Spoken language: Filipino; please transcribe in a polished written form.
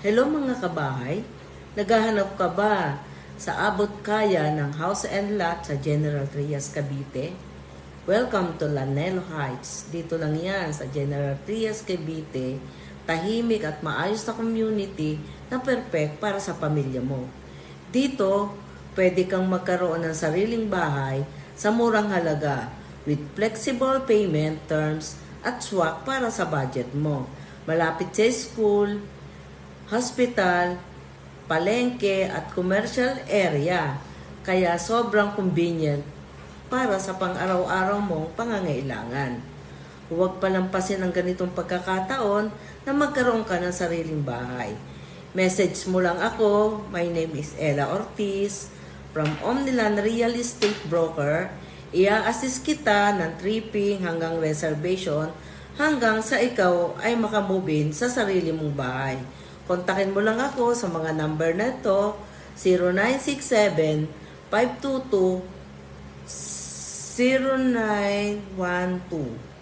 Hello mga kabahay, naghahanap ka ba sa abot kaya ng house and lot sa General Trias, Cavite? Welcome to Lanelo Heights. Dito lang yan sa General Trias, Cavite. Tahimik at maayos na community na perfect para sa pamilya mo. Dito, pwede kang magkaroon ng sariling bahay sa murang halaga with flexible payment terms at swak para sa budget mo. Malapit sa school, hospital, palengke at commercial area. Kaya sobrang convenient para sa pang-araw-araw mong pangangailangan. Huwag palampasin ang ganitong pagkakataon na magkaroon ka ng sariling bahay. Message mo lang ako. My name is Ella Ortiz from Omniland Real Estate Broker. Ia-assist kita ng tripping hanggang reservation hanggang sa ikaw ay makamove sa sarili mong bahay. Kontakin mo lang ako sa mga number na ito, 0967-522-0912.